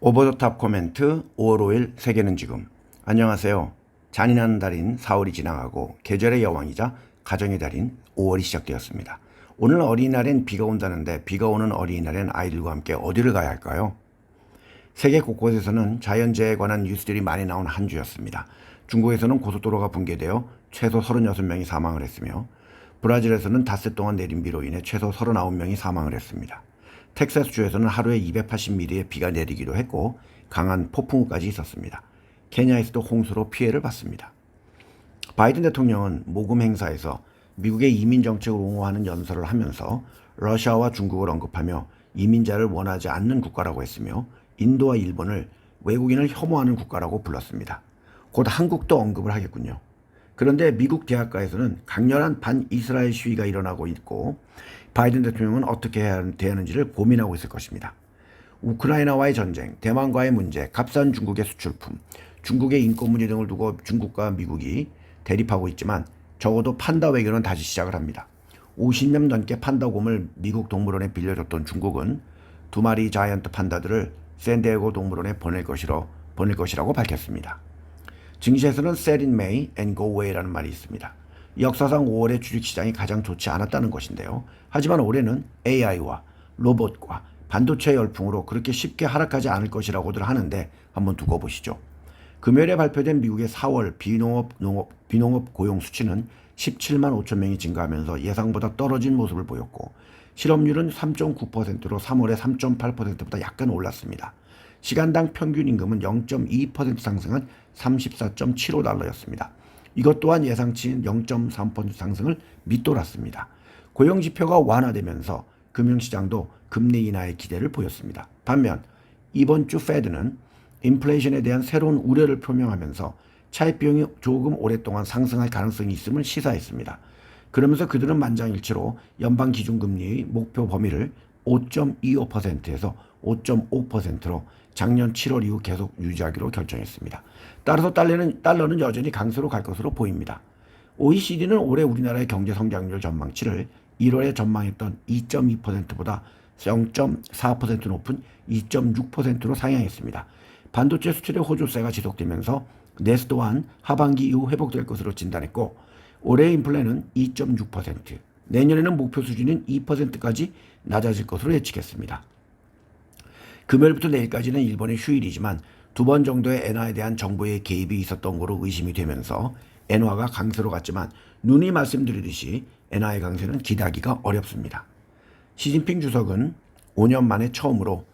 오버더탑 코멘트 5월 5일 세계는 지금. 안녕하세요. 잔인한 달인 4월이 지나가고 계절의 여왕이자 가정의 달인 5월이 시작되었습니다. 오늘 어린이날엔 비가 온다는데 비가 오는 어린이날엔 아이들과 함께 어디를 가야 할까요? 세계 곳곳에서는 자연재해에 관한 뉴스들이 많이 나온 한 주였습니다. 중국에서는 고속도로가 붕괴되어 최소 36명이 사망을 했으며 브라질에서는 닷새 동안 내린 비로 인해 최소 39명이 사망을 했습니다. 텍사스주에서는 하루에 280mm의 비가 내리기도 했고 강한 폭풍우까지 있었습니다. 케냐에서도 홍수로 피해를 봤습니다. 바이든 대통령은 모금 행사에서 미국의 이민 정책을 옹호하는 연설을 하면서 러시아와 중국을 언급하며 이민자를 원하지 않는 국가라고 했으며 인도와 일본을 외국인을 혐오하는 국가라고 불렀습니다. 곧 한국도 언급을 하겠군요. 그런데 미국 대학가에서는 강렬한 반이스라엘 시위가 일어나고 있고 바이든 대통령은 어떻게 해야 되는지를 고민하고 있을 것입니다. 우크라이나와의 전쟁, 대만과의 문제, 값싼 중국의 수출품, 중국의 인권 문제 등을 두고 중국과 미국이 대립하고 있지만 적어도 판다 외교는 다시 시작을 합니다. 50년 넘게 판다곰을 미국 동물원에 빌려줬던 중국은 2마리 자이언트 판다들을 샌디에고 동물원에 보낼 것이라고 밝혔습니다. 증시에서는 set in May and go away라는 말이 있습니다. 역사상 5월의 주식시장이 가장 좋지 않았다는 것인데요. 하지만 올해는 AI와 로봇과 반도체 열풍으로 그렇게 쉽게 하락하지 않을 것이라고들 하는데 한번 두고 보시죠. 금요일에 발표된 미국의 4월 비농업 고용 수치는 17만 5천 명이 증가하면서 예상보다 떨어진 모습을 보였고 실업률은 3.9%로 3월에 3.8%보다 약간 올랐습니다. 시간당 평균 임금은 0.2% 상승한 34.75달러였습니다. 이것 또한 예상치인 0.3% 상승을 밑돌았습니다. 고용지표가 완화되면서 금융시장도 금리 인하의 기대를 보였습니다. 반면 이번 주 페드는 인플레이션에 대한 새로운 우려를 표명하면서 차입 비용이 조금 오랫동안 상승할 가능성이 있음을 시사했습니다. 그러면서 그들은 만장일치로 연방기준금리의 목표 범위를 5.25%에서 5.5%로 작년 7월 이후 계속 유지하기로 결정했습니다. 따라서 달러는 여전히 강세로 갈 것으로 보입니다. OECD는 올해 우리나라의 경제 성장률 전망치를 1월에 전망했던 2.2%보다 0.4% 높은 2.6%로 상향했습니다. 반도체 수출의 호조세가 지속되면서 내수 또한 하반기 이후 회복될 것으로 진단했고 올해 인플레는 2.6%, 내년에는 목표 수준인 2%까지 낮아질 것으로 예측했습니다. 금요일부터 내일까지는 일본의 휴일이지만 2번 정도의 엔화에 대한 정부의 개입이 있었던 거로 의심이 되면서 엔화가 강세로 갔지만 눈이 말씀드리듯이 엔화의 강세는 기대하기가 어렵습니다. 시진핑 주석은 5년 만에 처음으로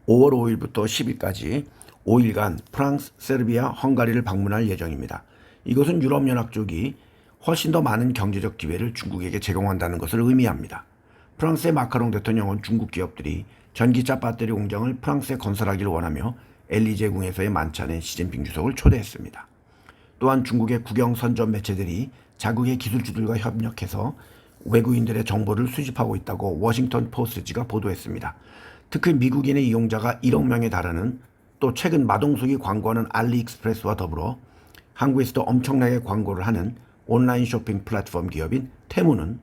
5월 5일부터 10일까지 5일간 프랑스, 세르비아, 헝가리를 방문할 예정입니다. 이것은 유럽연합 쪽이 훨씬 더 많은 경제적 기회를 중국에게 제공한다는 것을 의미합니다. 프랑스의 마카롱 대통령은 중국 기업들이 전기차 배터리 공장을 프랑스에 건설하기를 원하며 엘리제궁에서의 만찬에 시진핑 주석을 초대했습니다. 또한 중국의 국영 선전 매체들이 자국의 기술주들과 협력해서 외국인들의 정보를 수집하고 있다고 워싱턴 포스트지가 보도했습니다. 특히 미국인의 이용자가 1억 명에 달하는 또 최근 마동석이 광고하는 알리익스프레스와 더불어 한국에서도 엄청나게 광고를 하는 온라인 쇼핑 플랫폼 기업인 테무는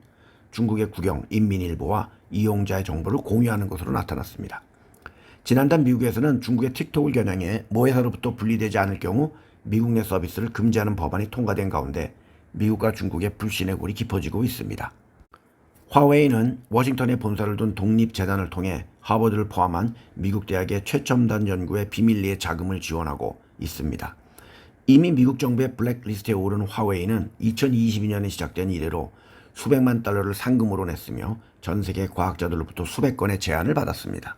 중국의 국영 인민일보와 이용자의 정보를 공유하는 것으로 나타났습니다. 지난달 미국에서는 중국의 틱톡을 겨냥해 모 회사로부터 분리되지 않을 경우 미국 내 서비스를 금지하는 법안이 통과된 가운데 미국과 중국의 불신의 골이 깊어지고 있습니다. 화웨이는 워싱턴에 본사를 둔 독립재단을 통해 하버드를 포함한 미국 대학의 최첨단 연구에 비밀리에 자금을 지원하고 있습니다. 이미 미국 정부의 블랙리스트에 오른 화웨이는 2022년에 시작된 이래로 수백만 달러를 상금으로 냈으며 전 세계 과학자들로부터 수백 건의 제안을 받았습니다.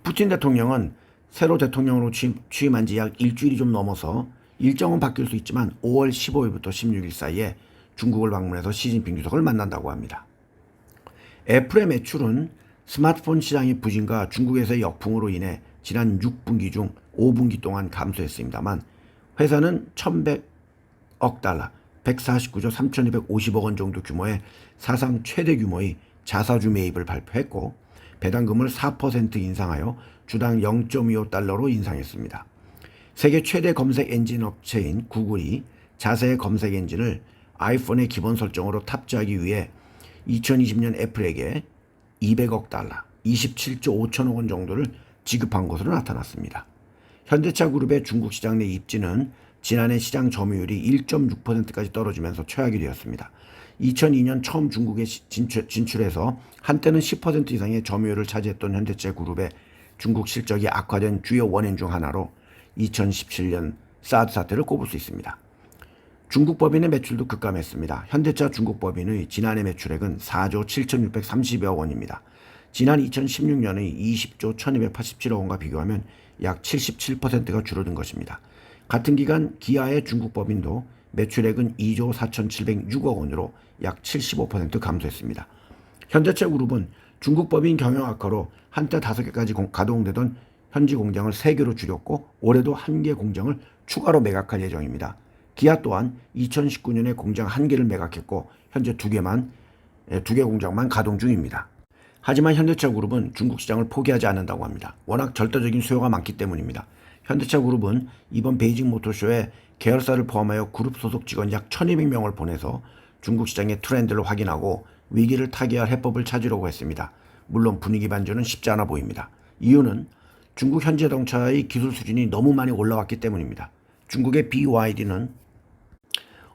푸틴 대통령은 새로 대통령으로 취임한 지 약 일주일이 좀 넘어서 일정은 바뀔 수 있지만 5월 15일부터 16일 사이에 중국을 방문해서 시진핑 주석을 만난다고 합니다. 애플의 매출은 스마트폰 시장의 부진과 중국에서의 역풍으로 인해 지난 6분기 중 5분기 동안 감소했습니다만 회사는 1,100억 달러, 149조 3,250억 원 정도 규모의 사상 최대 규모의 자사주 매입을 발표했고 배당금을 4% 인상하여 주당 0.25달러로 인상했습니다. 세계 최대 검색 엔진 업체인 구글이 자사의 검색 엔진을 아이폰의 기본 설정으로 탑재하기 위해 2020년 애플에게 200억 달러, 27조 5천억 원 정도를 지급한 것으로 나타났습니다. 현대차 그룹의 중국 시장 내 입지는 지난해 시장 점유율이 1.6%까지 떨어지면서 최악이 되었습니다. 2002년 처음 중국에 진출해서 한때는 10% 이상의 점유율을 차지했던 현대차 그룹의 중국 실적이 악화된 주요 원인 중 하나로 2017년 사드 사태를 꼽을 수 있습니다. 중국 법인의 매출도 급감했습니다. 현대차 중국 법인의 지난해 매출액은 4조 7,630여 원입니다. 지난 2016년의 20조 1,287억 원과 비교하면 약 77%가 줄어든 것입니다. 같은 기간 기아의 중국 법인도 매출액은 2조 4,706억 원으로 약 75% 감소했습니다. 현대차 그룹은 중국 법인 경영 악화로 한때 5개까지 가동되던 현지 공장을 3개로 줄였고 올해도 1개 공장을 추가로 매각할 예정입니다. 기아 또한 2019년에 공장 1개를 매각했고 현재 2개 공장만 가동 중입니다. 하지만 현대차 그룹은 중국 시장을 포기하지 않는다고 합니다. 워낙 절대적인 수요가 많기 때문입니다. 현대차 그룹은 이번 베이징 모터쇼에 계열사를 포함하여 그룹 소속 직원 약 1,200명을 보내서 중국 시장의 트렌드를 확인하고 위기를 타개할 해법을 찾으려고 했습니다. 물론 분위기 반전은 쉽지 않아 보입니다. 이유는 중국 현대자동차의 기술 수준이 너무 많이 올라왔기 때문입니다. 중국의 BYD는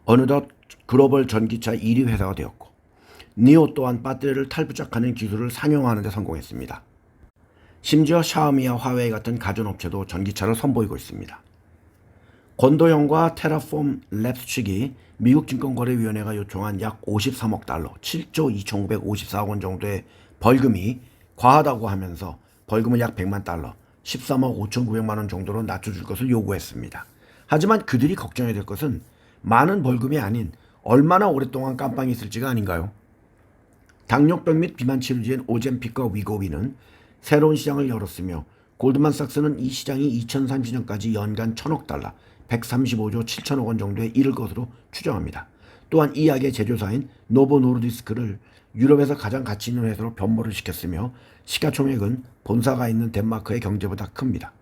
어느덧 글로벌 전기차 1위 회사가 되었고 니오 또한 배터리를 탈부착하는 기술을 상용화하는 데 성공했습니다. 심지어 샤오미와 화웨이 같은 가전업체도 전기차를 선보이고 있습니다. 권도형과 테라폼 랩스 측이 미국 증권거래위원회가 요청한 약 53억 달러, 7조 2,954억 원 정도의 벌금이 과하다고 하면서 벌금을 약 100만 달러, 13억 5,900만 원 정도로 낮춰줄 것을 요구했습니다. 하지만 그들이 걱정해야 될 것은 많은 벌금이 아닌 얼마나 오랫동안 깜빵이 있을지가 아닌가요? 당뇨병 및 비만 치료제인 오젬픽과 위고비는 새로운 시장을 열었으며 골드만삭스는 이 시장이 2030년까지 연간 1,000억 달러, 135조 7천억 원 정도에 이를 것으로 추정합니다. 또한 이 약의 제조사인 노보노르디스크를 유럽에서 가장 가치 있는 회사로 변모를 시켰으며 시가총액은 본사가 있는 덴마크의 경제보다 큽니다.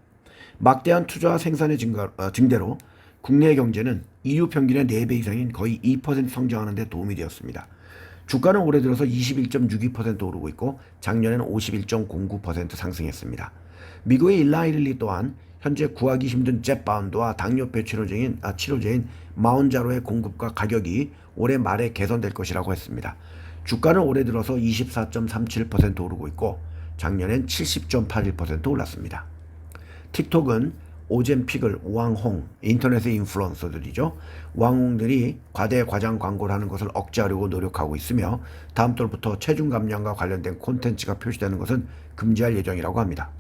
막대한 투자와 생산의 증대로 국내 경제는 EU 평균의 4배 이상인 거의 2% 성장하는 데 도움이 되었습니다. 주가는 올해 들어서 21.62% 오르고 있고 작년에는 51.09% 상승했습니다. 미국의 일라이릴리 또한 현재 구하기 힘든 젯바운드와 당뇨병 치료제인 마운자로의 공급과 가격이 올해 말에 개선될 것이라고 했습니다. 주가는 올해 들어서 24.37% 오르고 있고 작년엔 70.81% 올랐습니다. 틱톡은 오젬픽을 왕홍, 인터넷의 인플루언서들이죠. 왕홍들이 과대 과장 광고를 하는 것을 억제하려고 노력하고 있으며 다음 달부터 체중 감량과 관련된 콘텐츠가 표시되는 것은 금지할 예정이라고 합니다.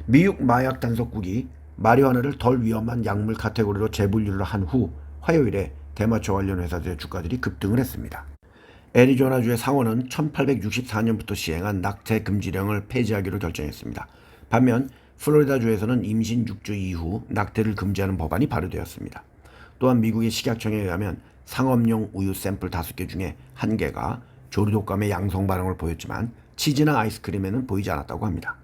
미국 마약 단속국이 마리화나를 덜 위험한 약물 카테고리로 재분류를 한 후 화요일에 대마초 관련 회사들의 주가들이 급등을 했습니다. 애리조나주의 상원은 1864년부터 시행한 낙태 금지령을 폐지하기로 결정했습니다. 반면 플로리다주에서는 임신 6주 이후 낙태를 금지하는 법안이 발의되었습니다. 또한 미국의 식약청에 의하면 상업용 우유 샘플 5개 중에 1개가 조류독감의 양성 반응을 보였지만 치즈나 아이스크림에는 보이지 않았다고 합니다.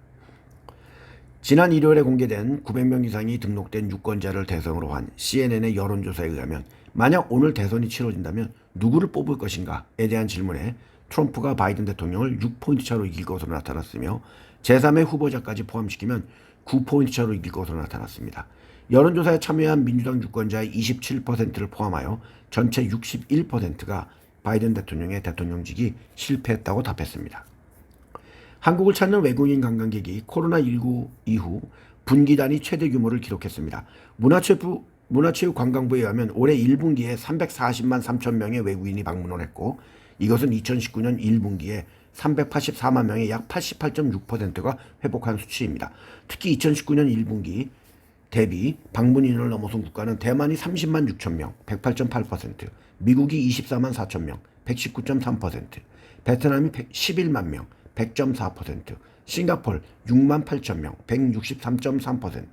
지난 일요일에 공개된 900명 이상이 등록된 유권자를 대상으로 한 CNN의 여론조사에 의하면 만약 오늘 대선이 치러진다면 누구를 뽑을 것인가에 대한 질문에 트럼프가 바이든 대통령을 6포인트 차로 이길 것으로 나타났으며 제3의 후보자까지 포함시키면 9포인트 차로 이길 것으로 나타났습니다. 여론조사에 참여한 민주당 유권자의 27%를 포함하여 전체 61%가 바이든 대통령의 대통령직이 실패했다고 답했습니다. 한국을 찾는 외국인 관광객이 코로나19 이후 분기단위 최대 규모를 기록했습니다. 문화체육관광부에 의하면 올해 1분기에 340만 3천 명의 외국인이 방문을 했고 이것은 2019년 1분기에 384만 명의 약 88.6%가 회복한 수치입니다. 특히 2019년 1분기 대비 방문인을 넘어선 국가는 대만이 30만 6천 명, 108.8%, 미국이 24만 4천 명, 119.3%, 베트남이 11만 명, 100.4%, 싱가포르 6만 8천 명, 163.3%,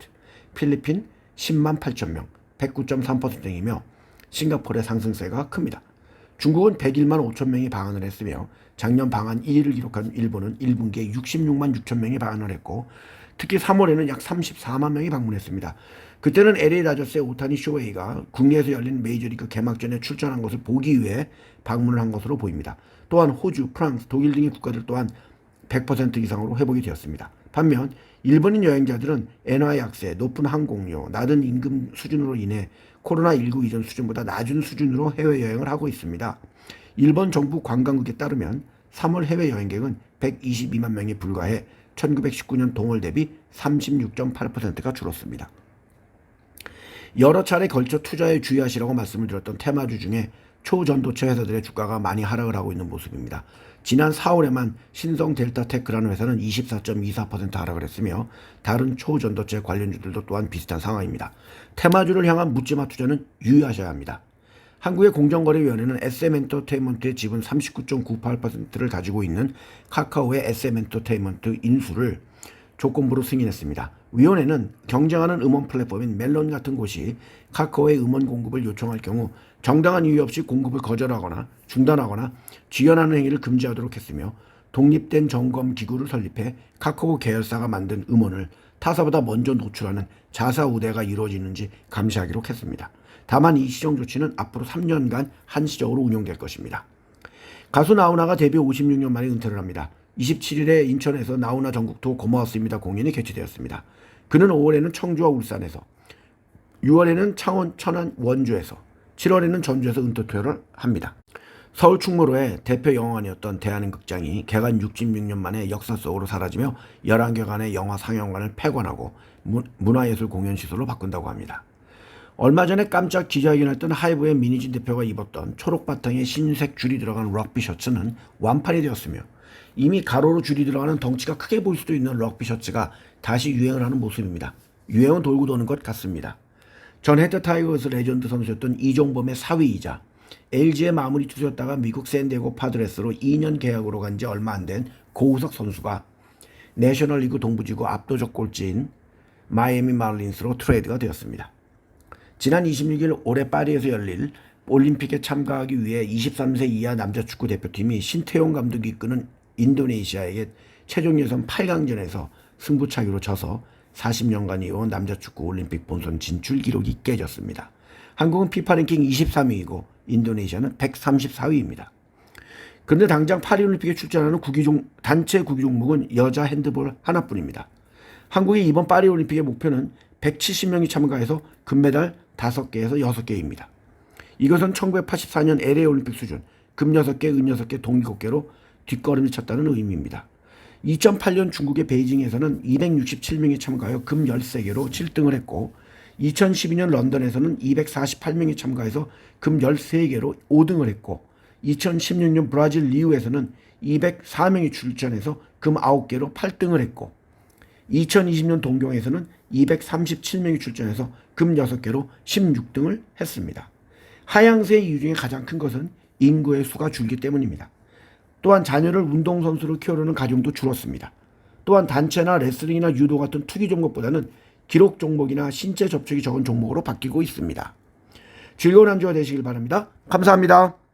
필리핀 10만 8천 명, 109.3% 등이며 싱가포르의 상승세가 큽니다. 중국은 101만 5천 명이 방한을 했으며 작년 방한 1위를 기록한 일본은 1분기에 66만 6천 명이 방한을 했고 특히 3월에는 약 34만 명이 방문했습니다. 그때는 LA 다저스의 오타니 쇼헤이가 국내에서 열린 메이저리그 개막전에 출전한 것을 보기 위해 방문을 한 것으로 보입니다. 또한 호주, 프랑스, 독일 등의 국가들 또한 100% 이상으로 회복이 되었습니다. 반면 일본인 여행자들은 엔화 약세, 높은 항공료, 낮은 임금 수준으로 인해 코로나19 이전 수준보다 낮은 수준으로 해외여행을 하고 있습니다. 일본 정부 관광국에 따르면 3월 해외 여행객은 122만 명에 불과해 1919년 동월 대비 36.8%가 줄었습니다. 여러 차례 걸쳐 투자에 주의하시라고 말씀을 드렸던 테마주 중에 초전도체 회사들의 주가가 많이 하락을 하고 있는 모습입니다. 지난 4월에만 신성 델타테크라는 회사는 24.24% 하락을 했으며 다른 초전도체 관련주들도 또한 비슷한 상황입니다. 테마주를 향한 묻지마 투자는 유의하셔야 합니다. 한국의 공정거래위원회는 SM엔터테인먼트의 지분 39.98%를 가지고 있는 카카오의 SM엔터테인먼트 인수를 조건부로 승인했습니다. 위원회는 경쟁하는 음원 플랫폼인 멜론 같은 곳이 카카오의 음원 공급을 요청할 경우 정당한 이유 없이 공급을 거절하거나 중단하거나 지연하는 행위를 금지하도록 했으며 독립된 점검 기구를 설립해 카카오 계열사가 만든 음원을 타사보다 먼저 노출하는 자사 우대가 이루어지는지 감시하기로 했습니다. 다만 이 시정 조치는 앞으로 3년간 한시적으로 운용될 것입니다. 가수 나훈아가 데뷔 56년 만에 은퇴를 합니다. 27일에 인천에서 나훈아 전국 투어 고마웠습니다 공연이 개최되었습니다. 그는 5월에는 청주와 울산에서, 6월에는 창원, 천안, 원주에서, 7월에는 전주에서 은퇴 투어를 합니다. 서울 충무로의 대표 영화관이었던 대한흥극장이 개관 66년 만에 역사 속으로 사라지며 11개관의 영화 상영관을 폐관하고 문화예술 공연시설로 바꾼다고 합니다. 얼마 전에 깜짝 기자회견했던 하이브의 민희진 대표가 입었던 초록 바탕에 흰색 줄이 들어간 럭비 셔츠는 완판이 되었으며 이미 가로로 줄이 들어가는 덩치가 크게 보일 수도 있는 럭비 셔츠가 다시 유행을 하는 모습입니다. 유행은 돌고 도는 것 같습니다. 전 해태 타이거스 레전드 선수였던 이종범의 사위이자 LG의 마무리 투수였다가 미국 샌디에고 파드레스로 2년 계약으로 간 지 얼마 안 된 고우석 선수가 내셔널리그 동부지구 압도적 꼴찌인 마이애미 마린스로 트레이드가 되었습니다. 지난 26일 올해 파리에서 열릴 올림픽에 참가하기 위해 23세 이하 남자 축구 대표팀이 신태용 감독이 이끄는 인도네시아에게 최종 예선 8강전에서 승부차기로 져서 40년간 이어온 남자 축구 올림픽 본선 진출 기록이 깨졌습니다. 한국은 피파 랭킹 23위이고 인도네시아는 134위입니다. 그런데 당장 파리올림픽에 출전하는 단체 구기 종목은 여자 핸드볼 하나뿐입니다. 한국이 이번 파리올림픽의 목표는 170명이 참가해서 금메달 5개에서 6개입니다. 이것은 1984년 LA 올림픽 수준, 금 6개, 은 6개, 동 7개로 뒷걸음을 쳤다는 의미입니다. 2008년 중국의 베이징에서는 267명이 참가하여 금 13개로 7등을 했고 2012년 런던에서는 248명이 참가해서 금 13개로 5등을 했고 2016년 브라질 리우에서는 204명이 출전해서 금 9개로 8등을 했고 2020년 동경에서는 237명이 출전해서 금 6개로 16등을 했습니다. 하향세의 이유 중에 가장 큰 것은 인구의 수가 줄기 때문입니다. 또한 자녀를 운동선수로 키우려는 가정도 줄었습니다. 또한 단체나 레슬링이나 유도 같은 투기 종목보다는 기록 종목이나 신체 접촉이 적은 종목으로 바뀌고 있습니다. 즐거운 한 주가 되시길 바랍니다. 감사합니다.